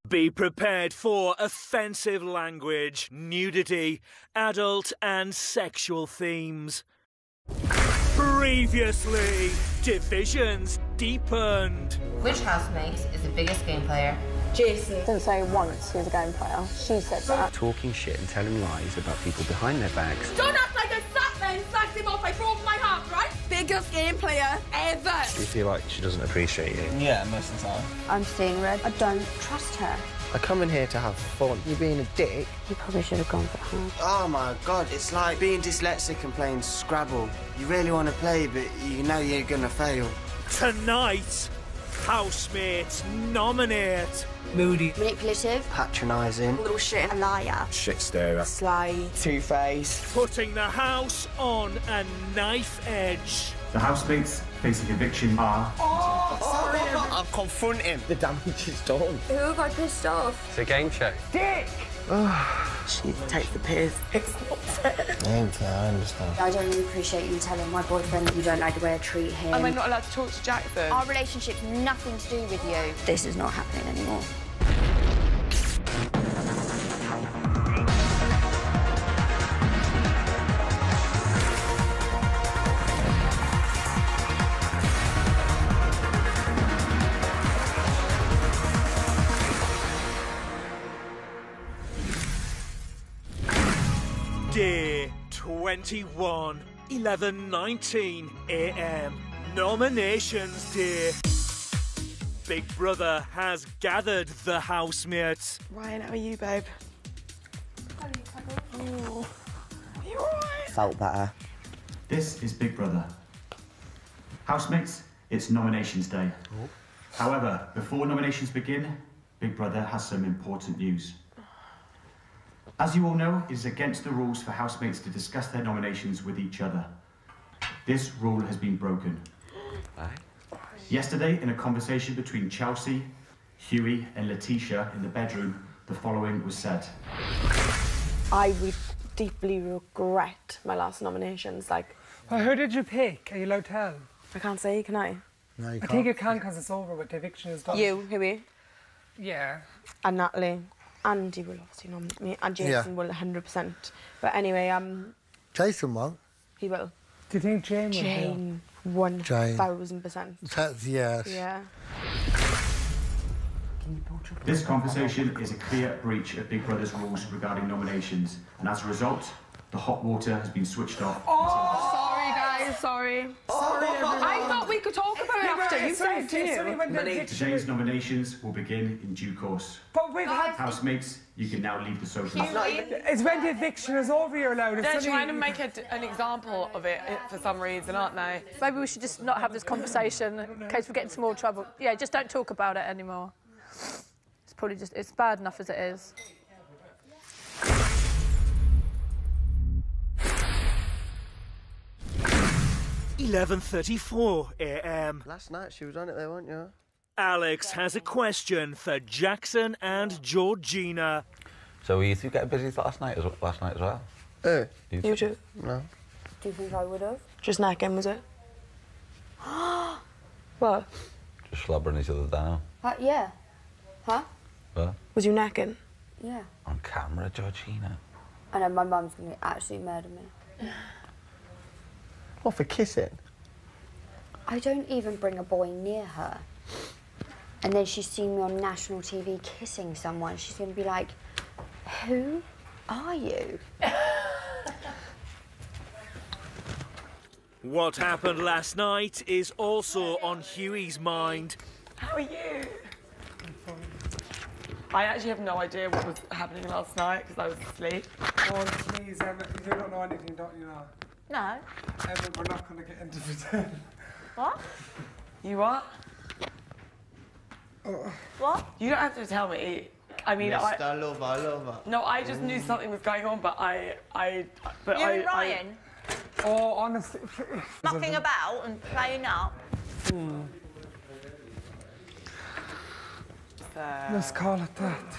Be prepared for offensive language, nudity, adult and sexual themes. Previously, divisions deepened. Which housemate is the biggest game player? Jason. Didn't say once he was a game player. She said that. Talking shit and telling lies about people behind their backs. Don't act like I sat there and slagged him off. I broke my heart, right? Biggest game player ever. Do you feel like she doesn't appreciate you? Yeah, most of the time. I'm seeing red. I don't trust her. I come in here to have fun. You're being a dick. You probably should have gone for her. Oh my God, it's like being dyslexic and playing Scrabble. You really want to play, but you know you're gonna fail. Tonight, housemates nominate. Moody. Manipulative. Patronising. Little shit. A liar. Shit stirrer. Sly. Two-Face. Putting the house on a knife edge. The housemates facing eviction are... I'm confronting. The damage is done. Who got pissed off? It's a game show. Dick! She takes the piss. It's not fair. I understand. I don't really appreciate you telling my boyfriend that you don't like the way I treat him. Am I not allowed to talk to Jackson? Our relationship's nothing to do with you. This is not happening anymore. Day 21, 11:19 a.m. Nominations Day. Big Brother has gathered the housemates. Ryan, how are you, babe? Oh. Are you alright? Felt better. This is Big Brother. Housemates, it's nominations day. However, before nominations begin, Big Brother has some important news. As you all know, it is against the rules for housemates to discuss their nominations with each other. This rule has been broken. Yesterday, in a conversation between Chelsea, Hughie and Letitia in the bedroom, the following was said. I would deeply regret my last nominations. Like, Well, who did you pick? Are you allowed to tell? I can't say, can I? No, you I think you can because it's over with the eviction is done. You, Huey, Yeah. and Natalie. Andy will obviously nominate me, and Jason will 100%. But anyway, Jason won't. he will. Do you think Jane will? Jane, 1000%. That's yes. Yeah. This conversation is a clear breach of Big Brother's rules regarding nominations, and as a result, the hot water has been switched off. Sorry, guys, sorry. I thought we could talk about it after. You said to you. Today's nominations will begin in due course. But we've had... Housemates, you can now leave the sofa. It's when the eviction is over, you're allowed. They're trying to make an example of it for some reason, aren't they? Maybe we should just not have this conversation in case we get into more trouble. Yeah, just don't talk about it anymore. It's probably just, it's bad enough as it is. (11:34 a.m. Last night she was on it there, weren't you? Alex has a question for Jackson and Georgina. So were you two getting busy last night as well? You too? No. Do you think I would have? Just necking, was it? What? Just slobbering each other down. Yeah. Huh? What? Was you necking? Yeah. On camera, Georgina. I know my mum's going to actually murder me. What, for kissing? I don't even bring a boy near her. And then she's seen me on national TV kissing someone. She's going to be like, who are you? What happened last night is also on Hughie's mind. How are you? I actually have no idea what was happening last night because I was asleep. Oh, please, Emma, you don't know anything, don't you know? No. Emma, we're not going to get into pretend. What? You what? What? You don't have to tell me. I mean, I love her. No, I just knew something was going on, but You and Ryan? Oh, honestly, please. Mucking about and playing up? Let's call it that.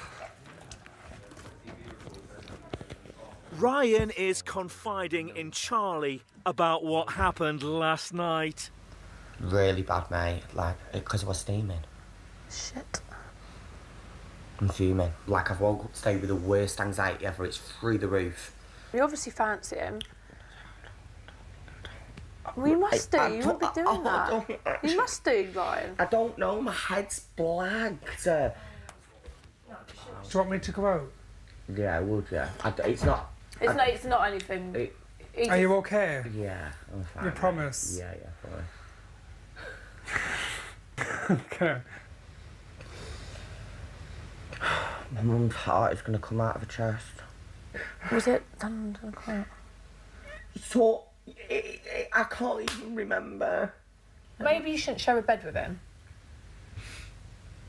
Ryan is confiding in Charlie about what happened last night. Really bad, mate. Like, because I was steaming. Shit. I'm fuming. Like, I've woke up today with the worst anxiety ever. It's through the roof. You obviously fancy him. Well, you must do. You wouldn't be doing that. You must do, Ryan. I don't know. My head's blanked. Do you want me to go out? Yeah, I would, yeah. It's not... It's not anything... Are you okay? Yeah, I'm fine. You promise? Yeah, fine. Okay. My mum's heart is going to come out of her chest. Was it done quiet? So... I can't even remember. Maybe you shouldn't share a bed with him.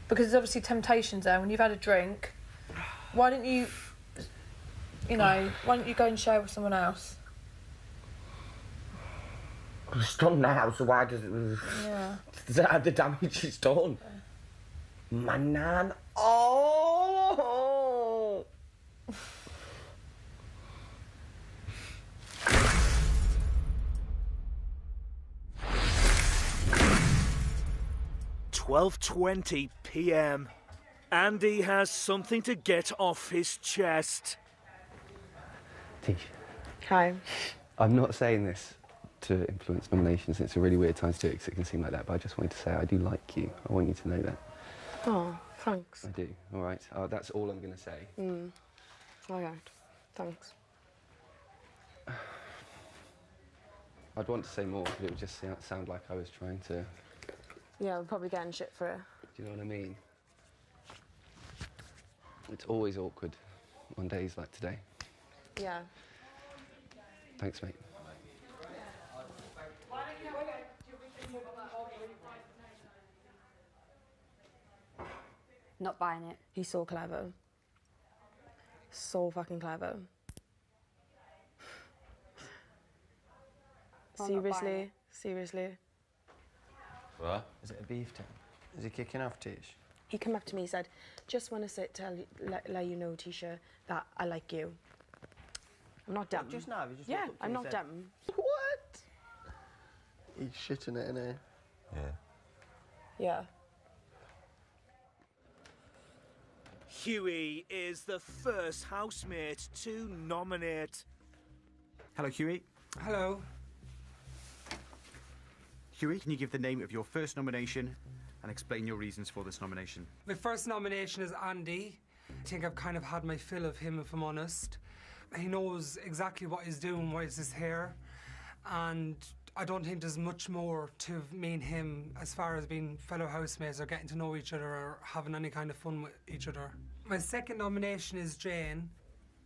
Because there's obviously temptations there. When you've had a drink, why don't you... You know, why don't you go and share with someone else? It's done now, so why does it... Yeah. The damage is done. My nan... Oh! 12:20 p.m. Andy has something to get off his chest. Tish. Hi. I'm not saying this to influence nominations. It's a really weird time to do it because it can seem like that, but I just wanted to say I do like you. I want you to know that. Oh, thanks. I do, all right. That's all I'm going to say. All right, thanks. I'd want to say more, but it would just sound like I was trying to... Yeah, we're probably getting shit for it. Do you know what I mean? It's always awkward on days like today. Yeah. Thanks, mate. Not buying it. He's so clever. So fucking clever. Seriously? Seriously? What? Is it a beef thing? Is he kicking off, Tish? He came up to me and said, just want to let you know, Tisha, that I like you. I'm not dumb. Just now? Just yeah, I'm not dumb. What? He's shitting it, innit? Yeah. Yeah. Huey is the first housemate to nominate. Hello, Huey. Hello. Huey, can you give the name of your first nomination and explain your reasons for this nomination? My first nomination is Andy. I think I've kind of had my fill of him, if I'm honest. He knows exactly what he's doing, why is his hair, and I don't think there's much more to me and him as far as being fellow housemates or getting to know each other or having any kind of fun with each other. My second nomination is Jane.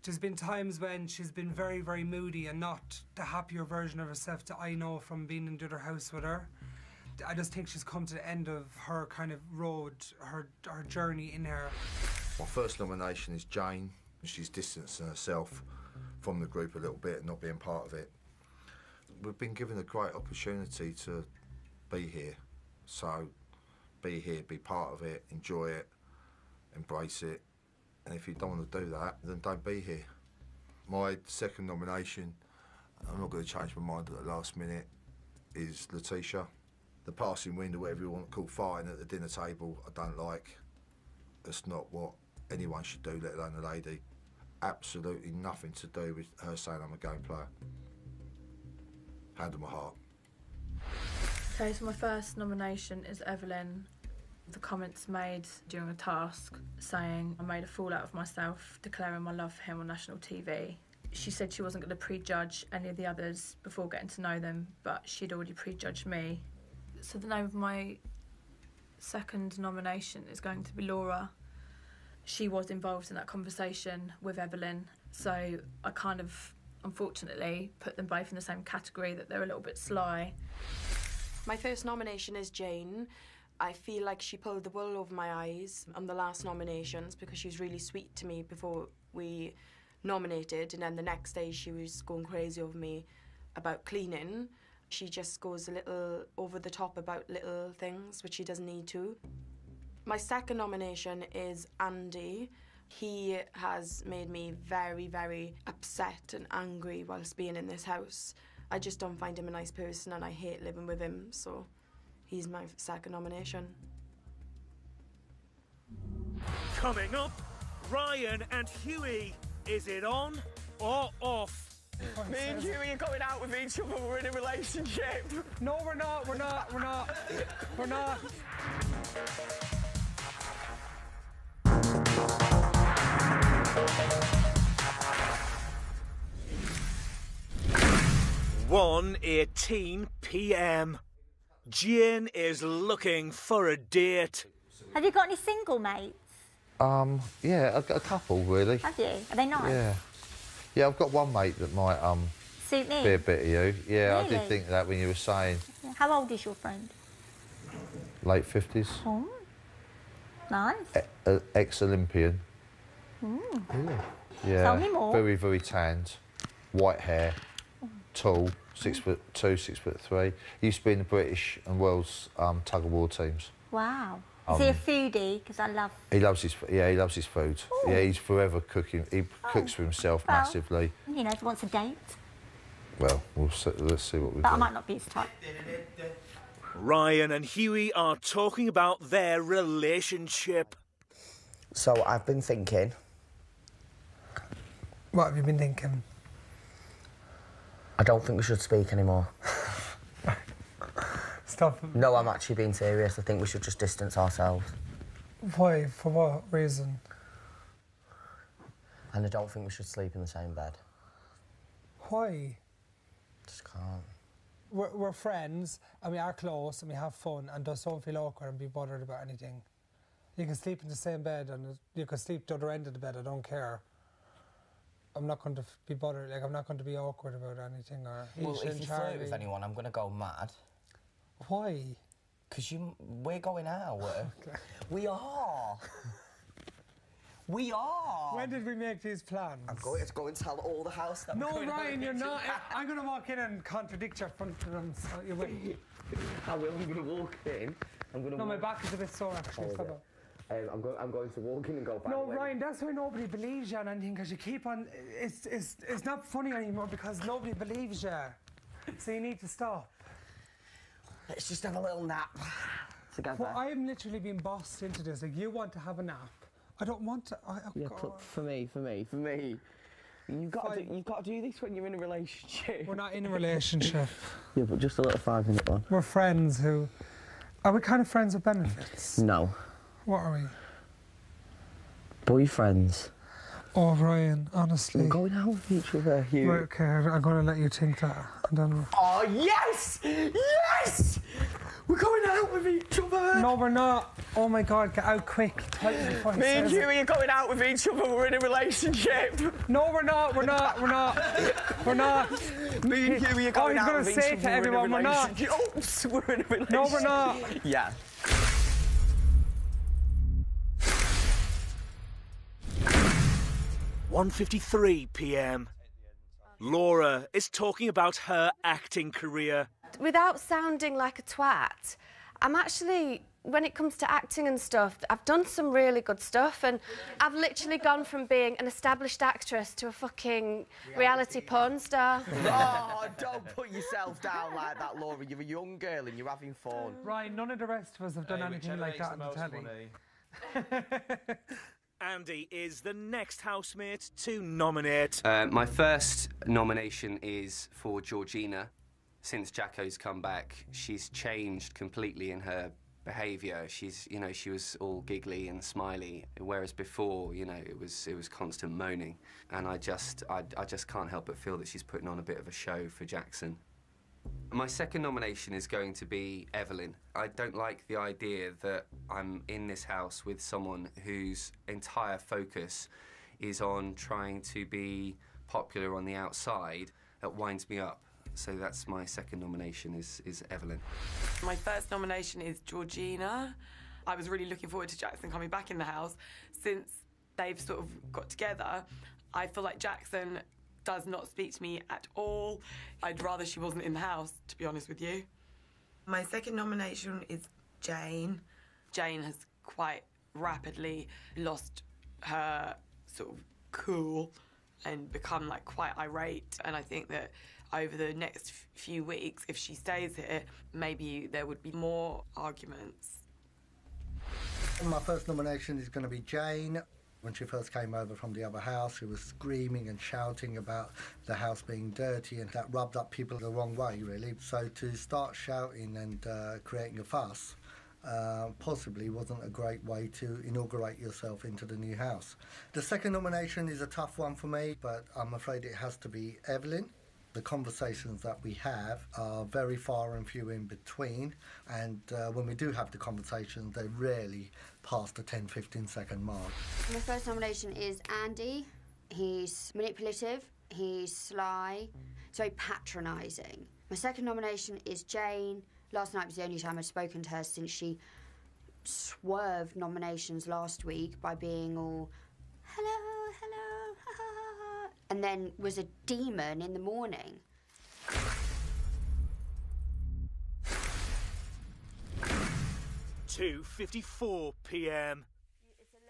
There's been times when she's been very, very moody and not the happier version of herself that I know from being in the other house with her. I just think she's come to the end of her kind of road, her journey in her. My first nomination is Jane. She's distancing herself from the group a little bit and not being part of it. We've been given a great opportunity to be here. So be here, be part of it, enjoy it, embrace it. And if you don't want to do that, then don't be here. My second nomination, I'm not going to change my mind at the last minute, is Letitia. The passing wind or whatever you want to call fighting at the dinner table, I don't like. That's not what anyone should do, let alone a lady. Absolutely nothing to do with her saying I'm a game player. Hand on my heart. Okay, so my first nomination is Evelyn. The comments made during a task saying I made a fool out of myself, declaring my love for him on national TV. She said she wasn't going to prejudge any of the others before getting to know them, but she'd already prejudged me. So the name of my second nomination is going to be Laura. She was involved in that conversation with Evelyn, so I kind of, unfortunately, put them both in the same category, that they're a little bit sly. My first nomination is Jane. I feel like she pulled the wool over my eyes on the last nominations because she was really sweet to me before we nominated, and then the next day she was going crazy over me about cleaning. She just goes a little over the top about little things, which she doesn't need to. My second nomination is Andy. He has made me very, very upset and angry whilst being in this house. I just don't find him a nice person and I hate living with him, so he's my second nomination. Coming up, Ryan and Huey. Is it on or off? Me and Huey are going out with each other. We're in a relationship. No, we're not. We're not. We're not. We're not. (1:18 p.m). Jane is looking for a date. Have you got any single mates? Yeah, I've got a couple, really. Have you? Are they nice? Yeah. Yeah, I've got one mate that might, suit me? be a bit of you. Yeah, I Really? did think that when you were saying How old is your friend? late 50s. Oh, nice. Ex-Olympian. Yeah. Tell me more. Very, very tanned. White hair. Tall. 6'2", 6'3". Used to be in the British and World's tug-of-war teams. Wow. Is he a foodie? Because I love... He loves his food. Ooh. Yeah, he's forever cooking. He cooks for himself massively. You know, if he wants a date. Well, let's see what we But do. I might not be his type. Ryan and Huey are talking about their relationship. So I've been thinking. What have you been thinking? I don't think we should speak anymore. Stop. No, I'm actually being serious. I think we should just distance ourselves. Why? For what reason? And I don't think we should sleep in the same bed. Why? Just can't. We're friends, and we are close, and we have fun, and just don't feel awkward and be bothered about anything. You can sleep in the same bed, and you can sleep the other end of the bed, I don't care. I'm not going to be bothered, like, I'm not going to be awkward about anything, or Well, Isha if and you Charlie. flirt with anyone, I'm going to go mad. Why? Because we're going out. We are. We are. When did we make these plans? I'm going to go and tell all the house that we're No, going out Ryan, you're with not. each other. I'm going to walk in and contradict your front of them, so you will. I will. I'm going to walk in. No, my back is a bit sore, actually. Oh, Stop yeah. it. I'm going to walk in and go back. No, Ryan, that's why nobody believes you on anything, because you keep on... It's not funny anymore because nobody believes you. So you need to stop. Let's just have a little nap together. Well, I am literally being bossed into this. Like, you want to have a nap. I don't want to... Yeah, for me. You've got to do this when you're in a relationship. We're not in a relationship. Yeah, but just a little 5-minute one. We're friends who... Are we kind of friends with benefits? No. What are we? Boyfriends. Oh, Ryan, honestly. We're going out with each other, Hugh. Right, okay, I'm going to let you think that. And then... Oh, yes! Yes! We're going out with each other. No, we're not. Oh, my God, get out quick. Me and Huey are going out with each other. We're in a relationship. No, we're not. We're not. We're not. We're not. Me and Huey are going out with each other. Oh, he's going to say to everyone, we're not. Oops, we're in a relationship. No, we're not. Yeah. (1:53 p.m). Laura is talking about her acting career. Without sounding like a twat, I'm actually, when it comes to acting and stuff, I've done some really good stuff, and I've literally gone from being an established actress to a fucking reality porn star. Oh, don't put yourself down like that, Laura. You're a young girl and you're having fun. Ryan, none of the rest of us have done anything like that on the telly. Andy is the next housemate to nominate. My first nomination is for Georgina. Since Jacko's come back, she's changed completely in her behaviour. She's, you know, she was all giggly and smiley, whereas before, you know, it was constant moaning. And I just can't help but feel that she's putting on a bit of a show for Jackson. My second nomination is going to be Evelyn. I don't like the idea that I'm in this house with someone whose entire focus is on trying to be popular on the outside. That winds me up. So that's my second nomination is Evelyn. My first nomination is Georgina. I was really looking forward to Jackson coming back in the house. Since they've sort of got together, I feel like Jackson does not speak to me at all. I'd rather she wasn't in the house, to be honest with you. My second nomination is Jane. Jane has quite rapidly lost her sort of cool and become like quite irate, and I think that over the next few weeks, if she stays here, maybe there would be more arguments. My first nomination is going to be Jane. When she first came over from the other house, she was screaming and shouting about the house being dirty, and that rubbed up people the wrong way, really. So to start shouting and creating a fuss possibly wasn't a great way to inaugurate yourself into the new house. The second nomination is a tough one for me, but I'm afraid it has to be Evelyn. The conversations that we have are very far and few in between, and when we do have the conversations, they rarely pass the 10-15 second mark. My first nomination is Andy. He's manipulative, he's sly, he's very patronising. My second nomination is Jane. Last night was the only time I've spoken to her since she swerved nominations last week by being all, hello, hello, ha, ha, ha, and then was a demon in the morning. 2:54 p.m.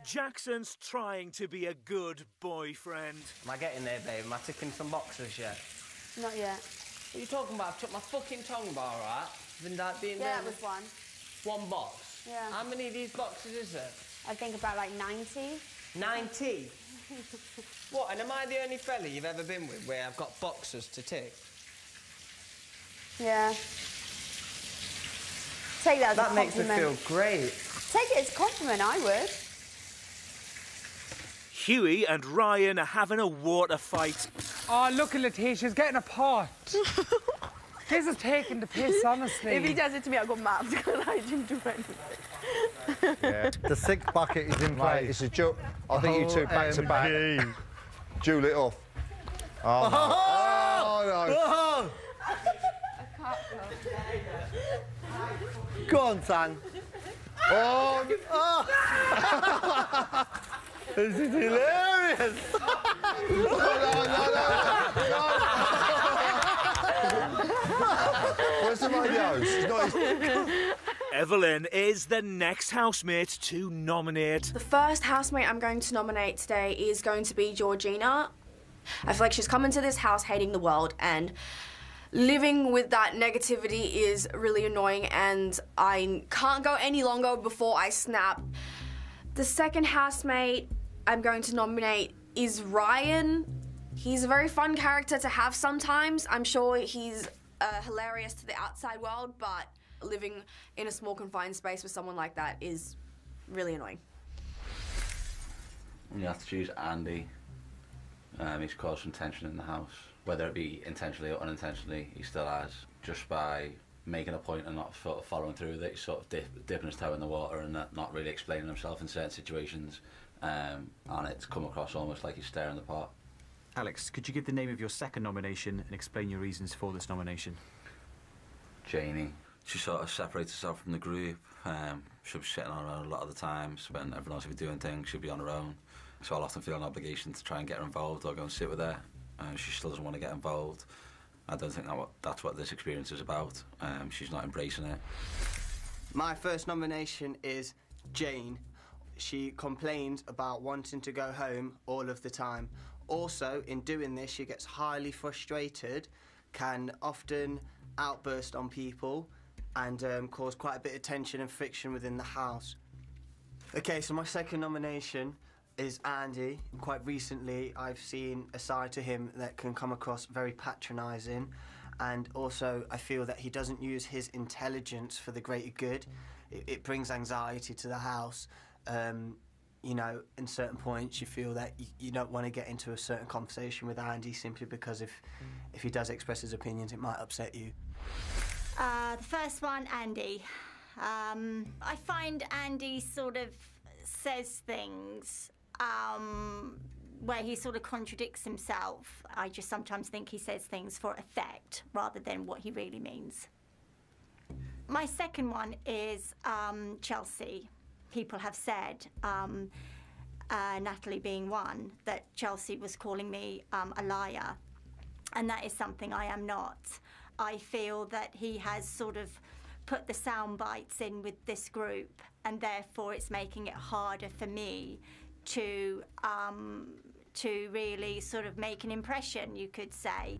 Jackson's trying to be a good boyfriend. Am I getting there, babe? Am I ticking some boxes yet? Not yet. What are you talking about? I've took my fucking tongue bar, right? Been that being Yeah, that was one. One box? Yeah. How many of these boxes is there? I think about like 90. 90? What, and am I the only fella you've ever been with where I've got boxes to tick? Yeah. Take that as a That makes me compliment. feel great. Take it as a compliment, I would. Huey and Ryan are having a water fight. Oh, look at Letitia's getting a pot. This is taking the piss, honestly. If he does it to me, I'll go mad because I didn't do anything. Yeah. The sixth bucket is in place. It's a joke. I think you two back to back. Jewel it off. Oh, no. Oh, no. Go on, son. Oh, This is hilarious. Where's the radios? It's not his... Evelyn is the next housemate to nominate. The first housemate I'm going to nominate today is going to be Georgina. I feel like she's come into this house hating the world, and living with that negativity is really annoying, and I can't go any longer before I snap. The second housemate I'm going to nominate is Ryan. He's a very fun character to have sometimes. I'm sure he's hilarious to the outside world, but living in a small confined space with someone like that is really annoying. You have to choose Andy. He's caused some tension in the house, whether it be intentionally or unintentionally. He still has, just by making a point and not sort of following through with it. He's sort of dipping his toe in the water and not really explaining himself in certain situations, and it's come across almost like he's stirring the pot. Alex, could you give the name of your second nomination and explain your reasons for this nomination? Janie. She sort of separates herself from the group. She'll be sitting on her own a lot of the times. When everyone else will be doing things, she'll be on her own. So I'll often feel an obligation to try and get her involved or go and sit with her. She still doesn't want to get involved. I don't think that's what this experience is about. She's not embracing it. My first nomination is Jane. She complains about wanting to go home all of the time. Also, in doing this, she gets highly frustrated, can often outburst on people, and cause quite a bit of tension and friction within the house. Okay, so my second nomination is Andy. Quite recently, I've seen a side to him that can come across very patronising, and also I feel that he doesn't use his intelligence for the greater good. It brings anxiety to the house. You know, in certain points you feel that you don't want to get into a certain conversation with Andy simply because if he does express his opinions, it might upset you. The first one, Andy. I find Andy sort of says things where he sort of contradicts himself. I just sometimes think he says things for effect rather than what he really means. My second one is Chelsea. People have said, Natalie being one, that Chelsea was calling me a liar, and that is something I am not. I feel that he has sort of put the sound bites in with this group, and therefore it's making it harder for me to really sort of make an impression, you could say.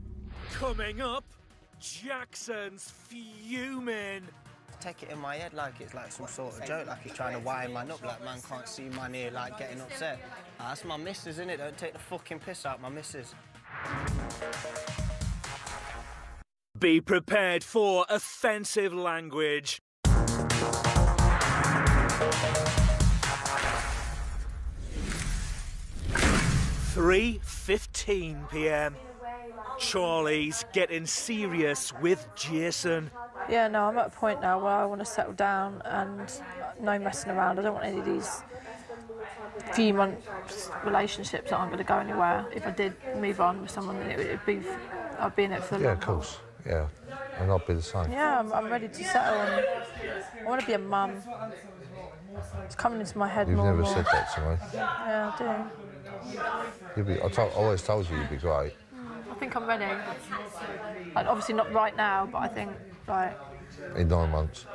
Coming up, Jackson's fuming. take it in my head like it's like some sort of joke, like he's trying to wire man up, like man can't see man here, like getting upset. That's my missus, innit? Don't take the fucking piss out my missus. Be prepared for offensive language. 3:15 p.m. Charlie's getting serious with Jason. Yeah, no, I'm at a point now where I want to settle down and no messing around. I don't want any of these few months relationships that aren't going to go anywhere. If I did move on with someone, then I'd be in it for the Yeah, long of course. Yeah, and I'd be the same. Yeah, I'm ready to settle and I want to be a mum. It's coming into my head You've more and never more. said that to me. Yeah, I do. I always told you you'd be great. I think I'm ready. Like, obviously not right now, but I think, like... In 9 months.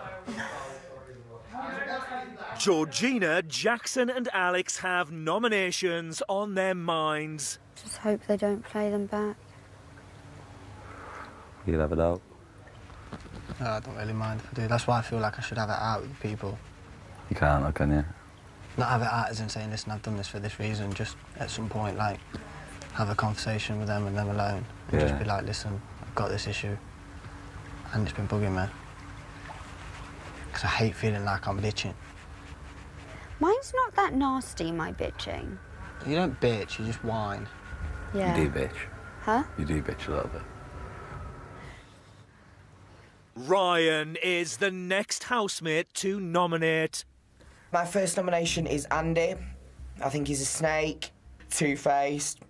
Georgina, Jackson and Alex have nominations on their minds. Just hope they don't play them back. You'll have it out. No, I don't really mind if I do. That's why I feel like I should have it out with people. You can't, can you? Not have it out as in saying, listen, I've done this for this reason. Just at some point, like, have a conversation with them and them alone. And just be like, listen, I've got this issue. And it's been bugging me. Because I hate feeling like I'm bitching. Mine's not that nasty, my bitching. You don't bitch, you just whine. Yeah. You do bitch. Huh? You do bitch a little bit. Ryan is the next housemate to nominate. My first nomination is Andy. I think he's a snake, two-faced,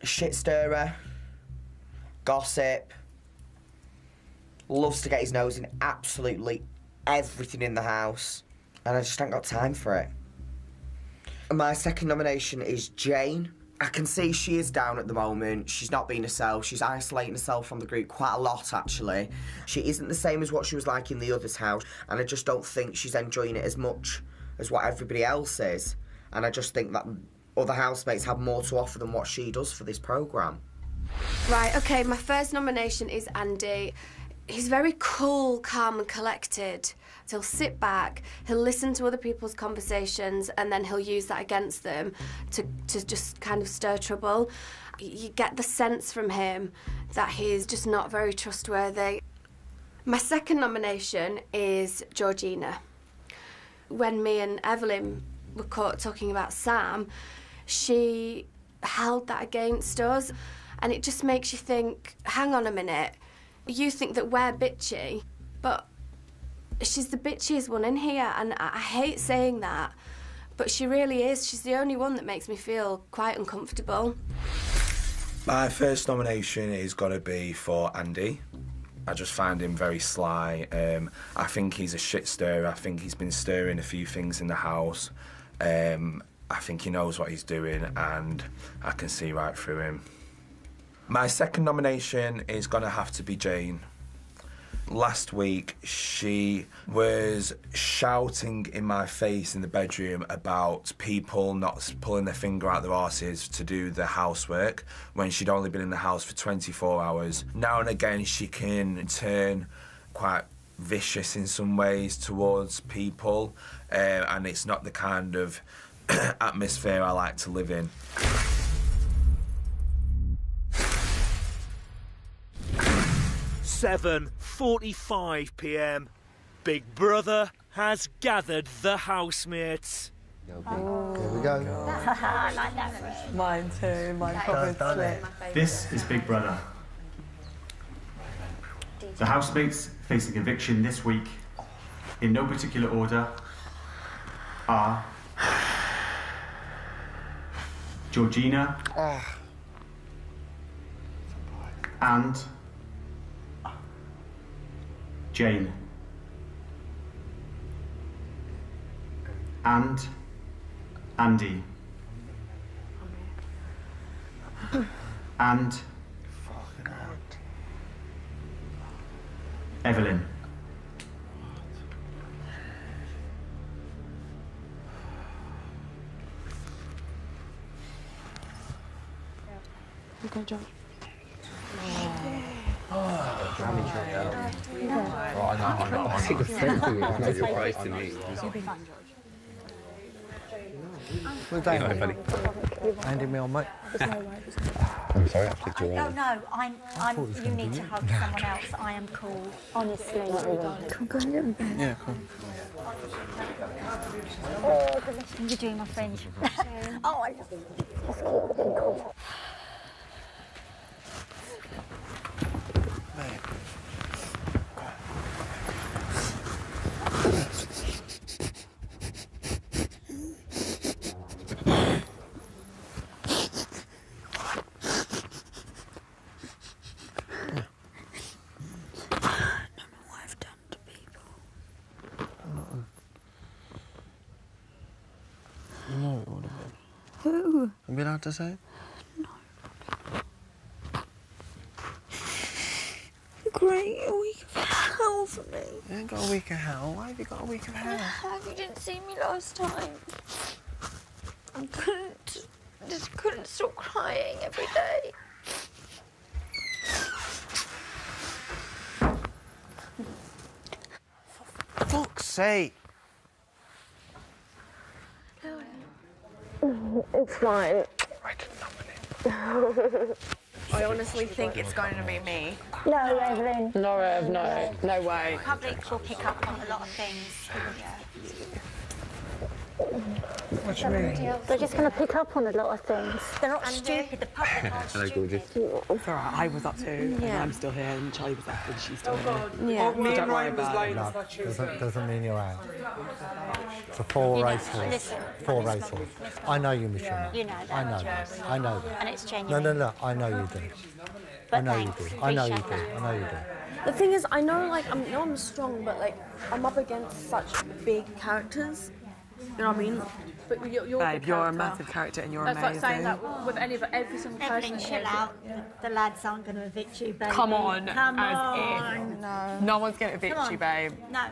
shit stirrer, gossip, loves to get his nose in absolutely everything in the house, and I just haven't got time for it. My second nomination is Jane. I can see she is down at the moment. She's not being herself. She's isolating herself from the group quite a lot, actually. She isn't the same as what she was like in the other's house, and I just don't think she's enjoying it as much as what everybody else is. And I just think that other housemates have more to offer than what she does for this programme. Right, OK, my first nomination is Andy. He's very cool, calm and collected. So he'll sit back, he'll listen to other people's conversations, and then he'll use that against them to just kind of stir trouble. You get the sense from him that he's just not very trustworthy. My second nomination is Georgina. When me and Evelyn were caught talking about Sam, she held that against us, and it just makes you think, hang on a minute, you think that we're bitchy, but she's the bitchiest one in here, and I hate saying that, but she really is. She's the only one that makes me feel quite uncomfortable. My first nomination is got to be for Andy. I just find him very sly. I think he's a shit stirrer. I think he's been stirring a few things in the house. I think he knows what he's doing, and I can see right through him. My second nomination is going to have to be Jane. Last week, she was shouting in my face in the bedroom about people not pulling their finger out their arses to do the housework when she'd only been in the house for 24 hours. Now and again, she can turn quite vicious in some ways towards people, and it's not the kind of atmosphere I like to live in. 7:45 p.m. Big Brother has gathered the housemates. Here we go. I like that. Mine too. Mine probably split. This is Big Brother. The housemates facing eviction this week, in no particular order, are Georgina and Jane and Andy and Evelyn. Okay, George. I think it's sensitive. Your prize to me. You'll be fine, George. Where's Andy? Andy, me on, mate. I'm sorry, I flicked you Oh on. no, you need to hug someone else. I am cool. Honestly. Come go and get me. Yeah, cool. Oh, the best thing you're doing, my friend. Oh, I love you. Cool. No, it would have been. Who? Have you been allowed to say it? Great, a week of hell for me. You ain't got a week of hell. Why have you got a week of hell? You didn't see me last time. I couldn't stop crying every day. For fuck's sake. It's fine. I honestly think it's going to be me. No, Evelyn. No, Ev, no way. Public will pick up on a lot of things. What do you mean? They're just going to pick up on a lot of things. They're not stupid. The public aren't Hello, gorgeous. It's all right. I was up too, and Yeah. I'm still here, and Charlie was up, and she's still here. Yeah. Oh, me Don't and worry Ryan was about lying. it. It's not true. Doesn't mean you're out. It's a four-race horse. listen, Four-race horse. I know you, Michelle. You know that. I know that. I know that. And it's genuine. No. I know you do. But I know you thanks. do. I know you do. Appreciate I know you do. The thing is, I know, like, I'm strong, but, like, I'm up against such big characters. You know what I mean? But you're Babe, you're a massive character, and you're That's amazing. like saying that with every single person. Evelyn, chill out. The lads aren't going to evict you, baby. Come on, Come as on. if. No one's going to evict Come on. you, babe. No.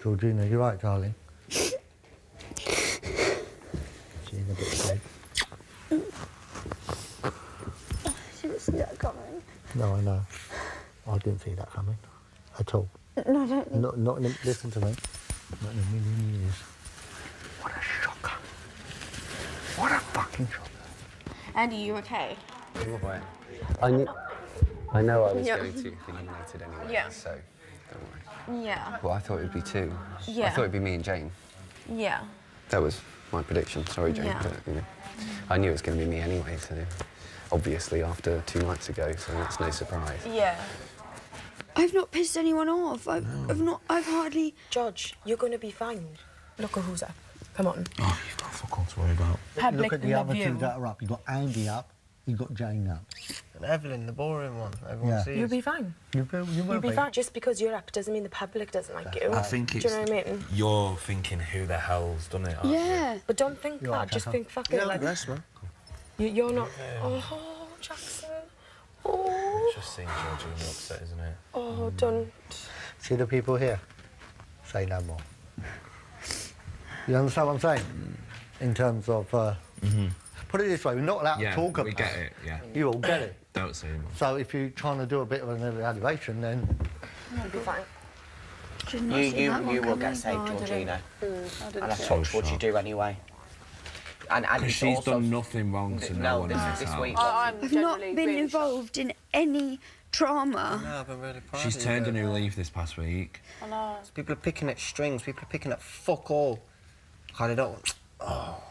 Georgina, you're right, darling. She's a bit sick. Didn't see that coming. No, I know. I didn't see that coming at all. No, I don't. Not in a, listen to me. Not in a million years. What a shocker. What a fucking shocker. Andy, you okay? I know I was Yeah. going to be nominated anyway, Yeah. so don't worry. Yeah. Well, I thought it'd be two. Yeah. I thought it'd be me and Jane. Yeah. That was my prediction. Sorry, Jane. Yeah. But, you know, I knew it was going to be me anyway, so obviously after 2 nights ago, so that's no surprise. Yeah. I've not pissed anyone off. I've hardly. Judge, you're going to be fine. Look at who's up. Come on. Oh, you've got fuck all to worry about. Public Look at the love other you. two that are up. You've got Andy up, you've got Jane up. And Evelyn, the boring one. Everyone sees. You'll be fine. You will You'll be fine. Just because you're up doesn't mean the public doesn't like you. I think Do it's. you know what I mean? You're thinking, who the hell's done it? aren't you? Yeah. But don't think You're that. right, Just Jacko. think fucking Yeah, like. bless, man. You're not. Oh, Jackson. Oh. It's just seeing Georgina upset, isn't it? Oh, don't. See the people here? Say no more. You understand what I'm saying? In terms of, put it this way, we're not allowed to talk about we get it, yeah. You all get it. Don't say more. So if you're trying to do a bit of an evaluation, then You'll be fine. You will get saved, Georgina. And I touch what you do anyway. And Because it's she's also, done nothing wrong to no one in this this week. house. I've not been involved in any trauma. No, I've been really proud She's of you, turned a babe. new leaf this past week. I know. People are picking at strings. People are picking at fuck all. I don't. Oh.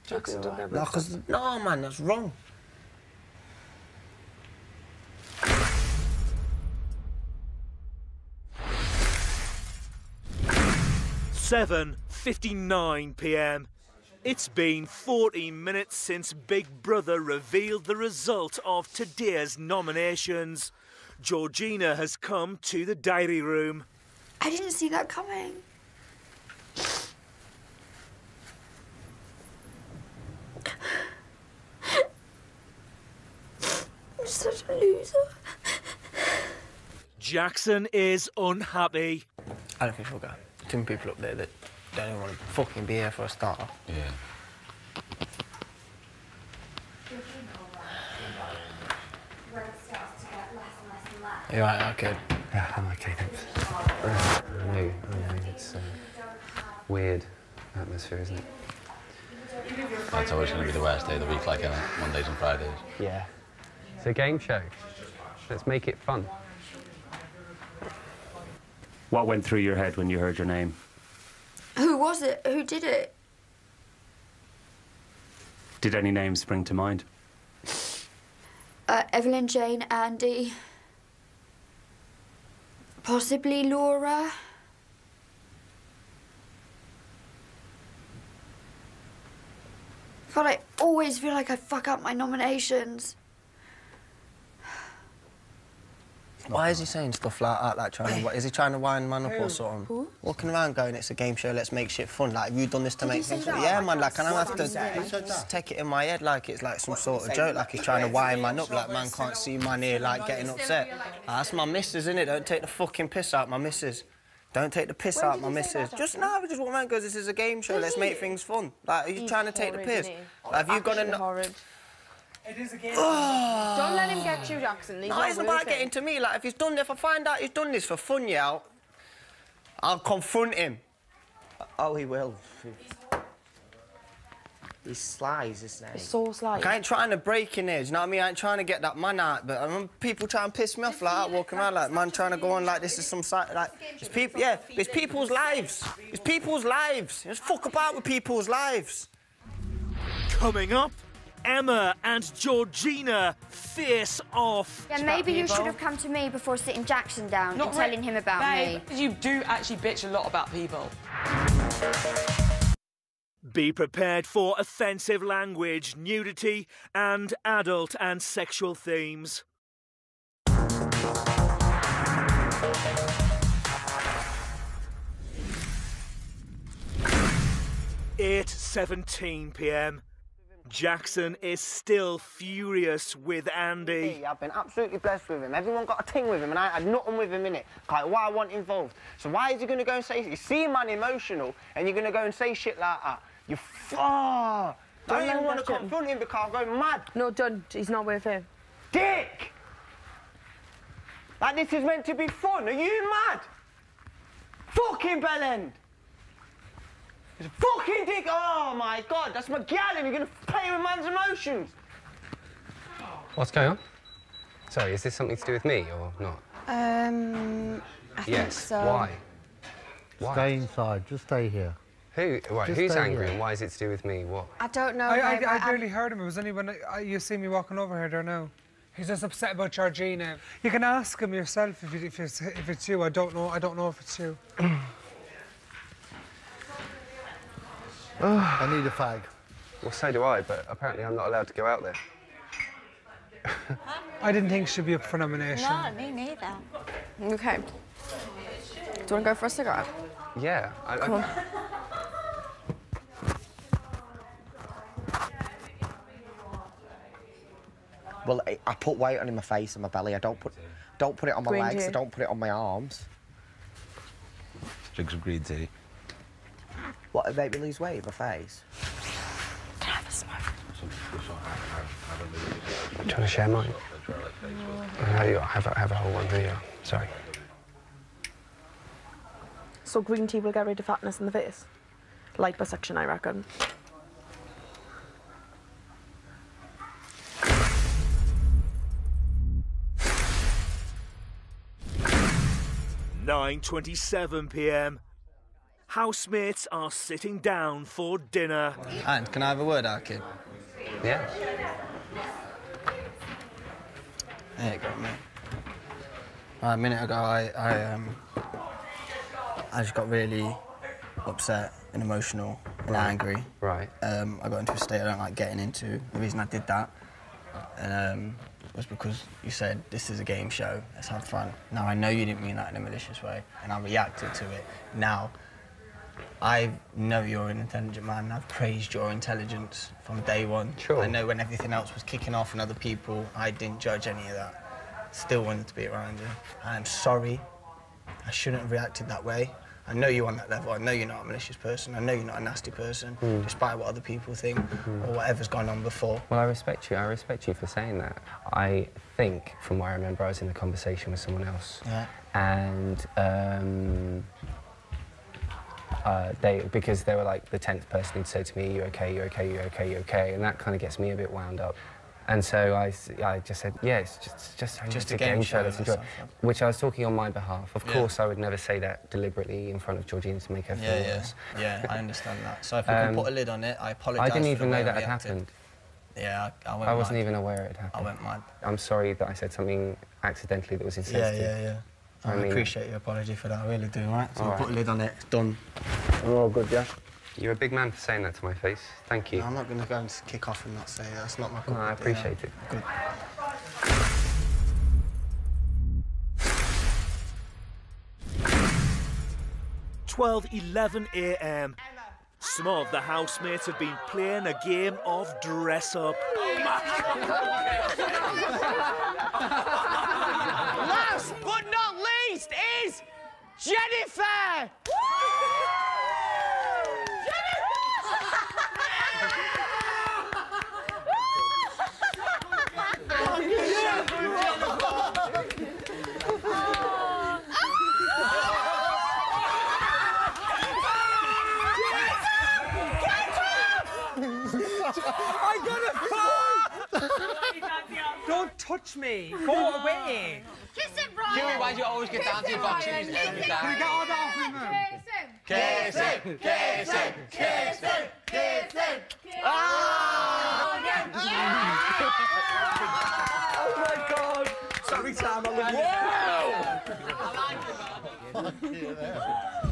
Jackson, don't get No, no, man, that's wrong. (7:59 p.m). It's been 40 minutes since Big Brother revealed the result of today's nominations. Georgina has come to the diary room. I didn't see that coming. I'm such a loser. Jackson is unhappy. I don't think she'll go. Too many people up there that don't even want to fucking be here for a start. Yeah. Where it starts to get less and less and less. Are you right, okay? Yeah, I'm okay, thanks. I know, it's a weird atmosphere, isn't it? That's always going to be the worst day of the week, like, Mondays and Fridays. Yeah. It's a game show. Let's make it fun. What went through your head when you heard your name? Who was it? Who did it? Did any names spring to mind? Evelyn, Jane, Andy. Possibly Laura. God, I always feel like I fuck up my nominations. Why is he saying stuff like that? Like trying to, is he trying to wind man up or something? Who? Walking around going, it's a game show, let's make shit fun. Like, have you done this to Did make he say things that? fun? Yeah, man, I like, and I can't have to see just take it in my head like it's like some sort of joke, like he's trying to wind man up, like man can't see man here, like getting upset. That's my missus, innit? Don't take the fucking piss out my missus. Don't take the piss out my missus. Just now, just walk around and goes, this is a game show, let's make things fun. Like, are you trying to take the piss? Like, have you got a... It is a game. Don't let him get you, Jackson. No, it's about getting to me. Like, if he's done, if I find out he's done this for fun, yeah, I'll confront him. Oh, he will. He's sly, isn't he? So sly. I ain't trying to break in here, do you know what I mean? I ain't trying to get that man out, but I remember people trying to piss me off like that, walking around like, man trying to go on like this is some side, like, it's people, yeah, it's people's lives. It's people's lives. Just fuck about with people's lives. Coming up, Emma and Georgina face off. Yeah, maybe you should have come to me before sitting Jackson down and telling him about me. You do actually bitch a lot about people. Be prepared for offensive language, nudity, and adult and sexual themes. 8:17 p.m. Jackson is still furious with Andy. I've been absolutely blessed with him. Everyone got a thing with him, and I had nothing with him in it. Like, why I want involved. So why is he going to go and say... You see a man emotional, and you're going to go and say shit like that. You I don't even want to confront him because I'm going mad. No, don't. He's not with him. Dick! Like, this is meant to be fun. Are you mad? Fucking bellend! It's a fucking dick! Oh, my God, that's my gal, and you're going to play with man's emotions. What's going on? Sorry, is this something to do with me or not? I think so. Why? Why? Stay inside, just stay here. Who? Right, Just who's stay angry here. and why is it to do with me? What? I don't know. I barely heard him. It was only when you see me walking over here there now. He's just upset about Georgina. You can ask him yourself if it's you. I don't know. I don't know if it's you. I need a fag. Well, so do I, but apparently I'm not allowed to go out there. I didn't think she'd be up for nomination. No, me neither. Okay. Do you want to go for a cigarette? Yeah. Come on. Well, I put weight on in my face and my belly. I don't put it on my Green legs. tea. I don't put it on my arms. Drink some green tea. What, it make me lose weight in my face? Can I have a smoke? Do you want to share mine? No, you have a whole one here. Sorry. So green tea will get rid of fatness in the face? Liposuction, I reckon. (9:27 p.m). Housemates are sitting down for dinner. And can I have a word, our kid? Yeah. There you go, mate. A minute ago, I just got really upset and emotional and angry. Right. I got into a state I don't like getting into. The reason I did that was because you said, this is a game show, let's have fun. Now, I know you didn't mean that in a malicious way, and I reacted to it. Now, I know you're an intelligent man, and I've praised your intelligence from day one. Sure. I know when everything else was kicking off and other people, I didn't judge any of that. Still wanted to be around you. I'm sorry. I shouldn't have reacted that way. I know you're on that level. I know you're not a malicious person. I know you're not a nasty person, despite what other people think or whatever's gone on before. Well, I respect you. I respect you for saying that. I think, from what I remember, I was in a conversation with someone else. Yeah. And because they were like the 10th person who'd say to me, "You okay? You okay? You okay? You okay?" And that kind of gets me a bit wound up. And so I just said, yeah, it's just a game show, let's enjoy it. Which I was talking on my behalf. Of course, I would never say that deliberately in front of Georgina to make her feel worse. Yeah, I understand that. So if we can put a lid on it, I apologise. I didn't even know that had happened. Yeah, I wasn't even aware it had happened. I went mad. I'm sorry that I said something accidentally that was insensitive. Yeah. I appreciate your apology for that, I really do, right? So All we'll right. put a lid on it, it's done. We're all good, yeah? You're a big man for saying that to my face. Thank you. No, I'm not going to go and kick off and not say that's not my cup. No, I appreciate it. Good. (12:11 a.m. Some of the housemates have been playing a game of dress up. Last but not least is Jennifer! I'm gonna fall! Don't touch me. Go away. Kiss him, Ryan! Huey, why do you always get down to your boxing every time? Can we get all that off him, man? Kiss him! Kiss him! Kiss him! Kiss him! Oh my God! Sorry, Sam, I love you.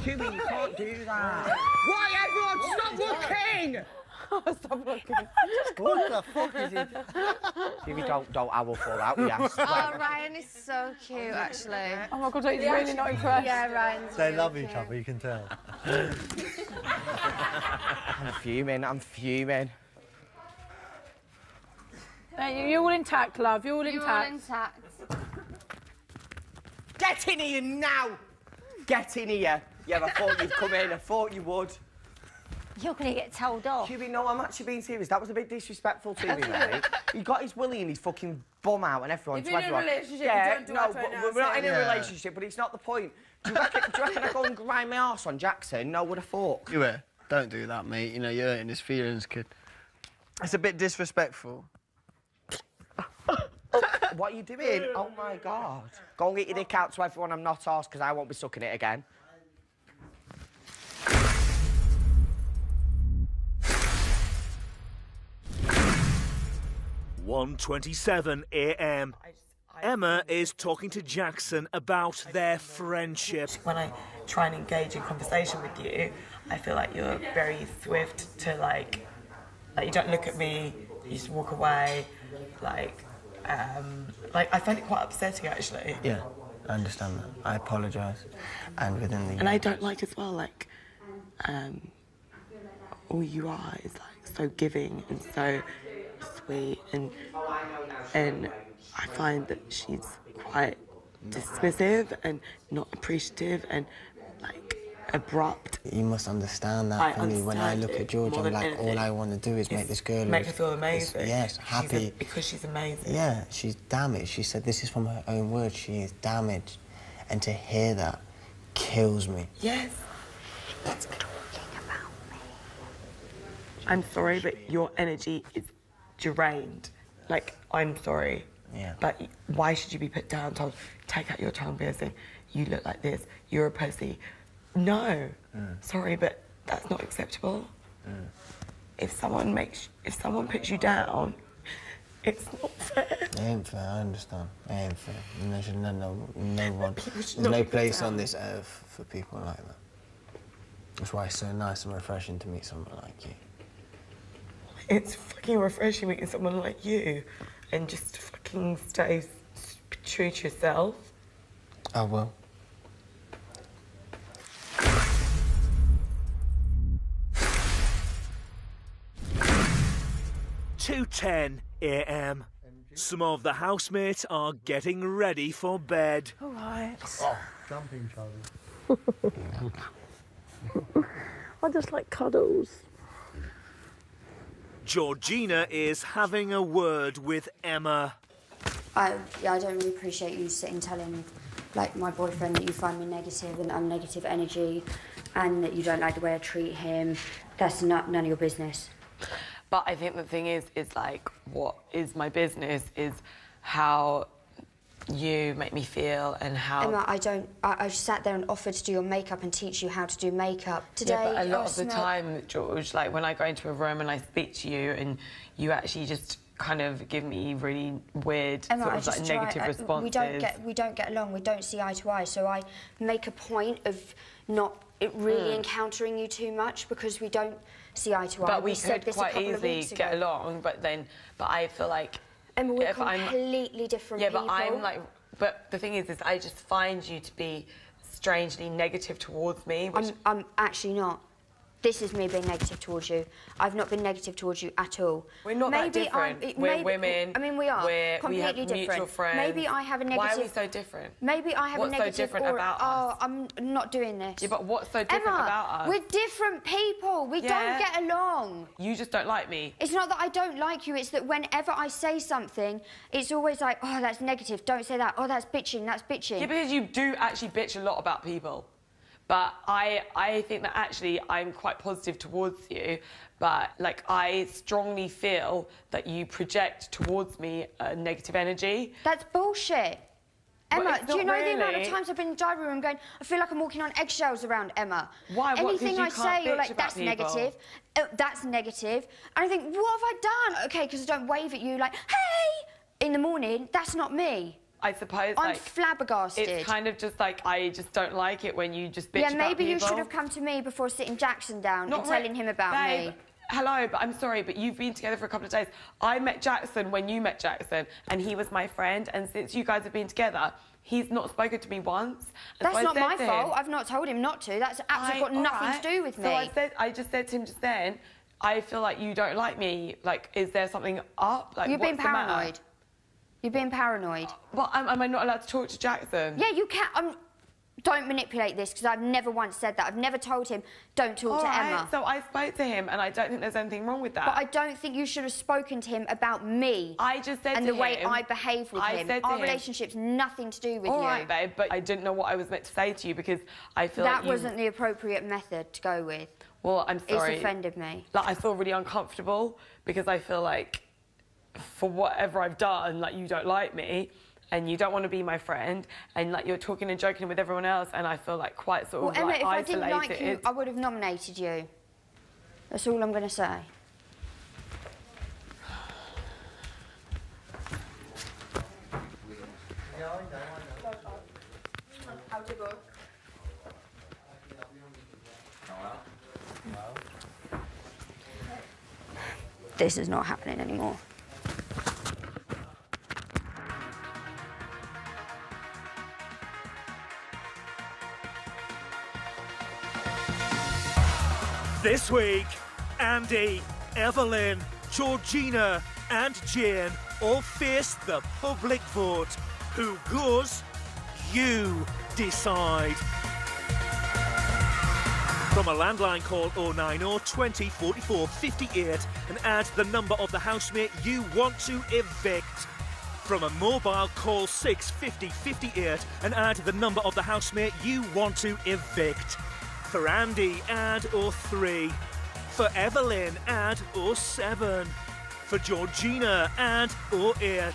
Huey, you can't do that. Why, everyone, stop looking! Stop looking. What the fuck is it? Jimmy, don't, I will fall out, yes. Oh, Ryan is so cute, actually. Oh my God, he's really not impressed. Yeah, Ryan's They really love cute. each other, you can tell. I'm fuming. Hey, you're all intact, love. You're all You're intact. all intact. Get in here now! Get in here. Yeah, I thought you'd come in. I thought you would. You're going to get told off. Huey, no, I'm actually being serious. That was a bit disrespectful to me, mate. He got his willy and his fucking bum out and everyone. If you're in a relationship, yeah, you don't do no, that right now, we're not so- in a relationship, but it's not the point. Do you reckon I go and grind my arse on Jackson? No, with a fork. You don't do that, mate. You know, you're hurting his feelings, kid. It's a bit disrespectful. What are you doing? Oh, my God. Go and get your dick out to everyone I'm not arsed, because I won't be sucking it again. 1:27 a.m. Emma is talking to Jackson about their friendship. When I try and engage in conversation with you, I feel like you're very swift to like you don't look at me, you just walk away, like I find it quite upsetting actually. Yeah, I understand that. I apologise. And within the... And I don't like as well, like, all you are is like so giving and so sweet, and I find that she's quite dismissive and not appreciative and like abrupt. You must understand that for me. When I look at George, I'm like, all I want to do is make this girl... Make her feel amazing. Yes, happy. Because she's amazing. Yeah, she's damaged. She said this is from her own words. She is damaged. And to hear that kills me. Yes. I'm sorry, but your energy is drained. Like, I'm sorry. Yeah. But why should you be put down, told, take out your tongue piercing, you look like this, you're a pussy. No. Sorry, but that's not acceptable. If someone puts you down, it's not fair. It ain't fair, I understand. It ain't fair. And there should no one... There's no place on this earth for people like that. That's why it's so nice and refreshing to meet someone like you. It's fucking refreshing meeting someone like you and just fucking stay true to yourself. I will. (2:10 a.m. Some of the housemates are getting ready for bed. All right. Jumping, Charlie. I just like cuddles. Georgina is having a word with Emma. I don't really appreciate you sitting telling, like, my boyfriend that you find me negative and I'm negative energy and that you don't like the way I treat him. That's none of your business. But I think the thing is like, what is my business is how you make me feel and how... Emma, I sat there and offered to do your makeup and teach you how to do makeup. Today, yeah, but a lot of the time, George, like when I go into a room and I speak to you and you actually just kind of give me really weird Emma, sort of like negative responses. We don't get along, we don't see eye to eye, so I make a point of not really encountering you too much because we don't see eye to eye. But we could quite easily get along, but I feel like... Emma, we're completely different people. Yeah, but I'm like... But the thing is I just find you to be strangely negative towards me. Which... I'm actually not. This is me being negative towards you. I've not been negative towards you at all. We're not that different. We're women. I mean, we are. We have completely mutual different. friends. Maybe I have a negative... Why are we so different? Maybe I have a negative... What's so different about us? Oh, I'm not doing this. Yeah, but what's so different about us? We're different people. We don't get along. You just don't like me. It's not that I don't like you. It's that whenever I say something, it's always like, oh, that's negative. Don't say that. Oh, that's bitching. That's bitching. Yeah, because you do actually bitch a lot about people. But I think that actually I'm quite positive towards you, but like I strongly feel that you project towards me a negative energy. That's bullshit. Emma, do you know the amount of really. times I've been in the diary room going, I feel like I'm walking on eggshells around Emma. Why? What, Anything you I can't say, you're bitch like, about that's people. negative. That's negative. And I think, what have I done? Okay, because I don't wave at you like, hey, in the morning. That's not me. I suppose I'm like, flabbergasted. It's kind of just like, I just don't like it when you just bitch about people. Yeah, maybe you should have come to me before sitting Jackson down and telling him about babe, me. Hello, but I'm sorry, but you've been together for a couple of days. I met Jackson when you met Jackson, and he was my friend, and since you guys have been together, he's not spoken to me once. And That's so not my to fault. him, I've not told him not to. That's absolutely got nothing to do with me. So I just said to him just then, I feel like you don't like me. Like, is there something up? Like, You're being what's the matter? paranoid. You're being paranoid. Well, am I not allowed to talk to Jackson? Yeah, you can. Don't manipulate this, because I've never once said that. I've never told him, don't talk to Emma. So I spoke to him, and I don't think there's anything wrong with that. But I don't think you should have spoken to him about me. I just said to him... And the way I behave with him. Our relationship's nothing to do with you. All right, babe, but I didn't know what I was meant to say to you, because I feel like that wasn't the appropriate method to go with. Well, I'm sorry. It's offended me. Like, I feel really uncomfortable, because I feel like, for whatever I've done, like, you don't like me, and you don't want to be my friend, and like you're talking and joking with everyone else, and I feel like quite sort of Emma, like if isolated. I didn't like you, I would have nominated you. That's all I'm going to say. This is not happening anymore. This week, Andy, Evelyn, Georgina and Jane all face the public vote. Who goes? You decide. From a landline, call 090 20 44 58 and add the number of the housemate you want to evict. From a mobile, call 650 58 and add the number of the housemate you want to evict. For Andy, add 03. For Evelyn, add 07. For Georgina, add 08.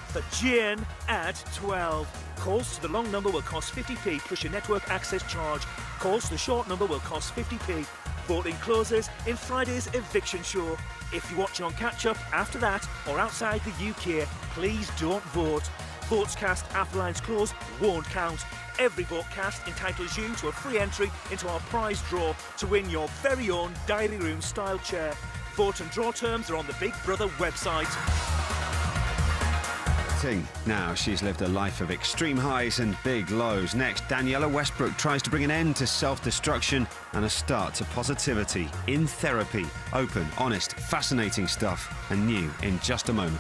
For Jane, add 12. Calls to the long number will cost 50p plus your network access charge. Calls to the short number will cost 50p. Voting closes in Friday's eviction show. If you're watching on catch-up after that or outside the UK, please don't vote. Votes cast after lines close won't count. Every vote cast entitles you to a free entry into our prize draw to win your very own diary room style chair. Vote and draw terms are on the Big Brother website. Now she's lived a life of extreme highs and big lows. Next, Daniela Westbrook tries to bring an end to self-destruction and a start to positivity in therapy. Open, honest, fascinating stuff, and new in just a moment.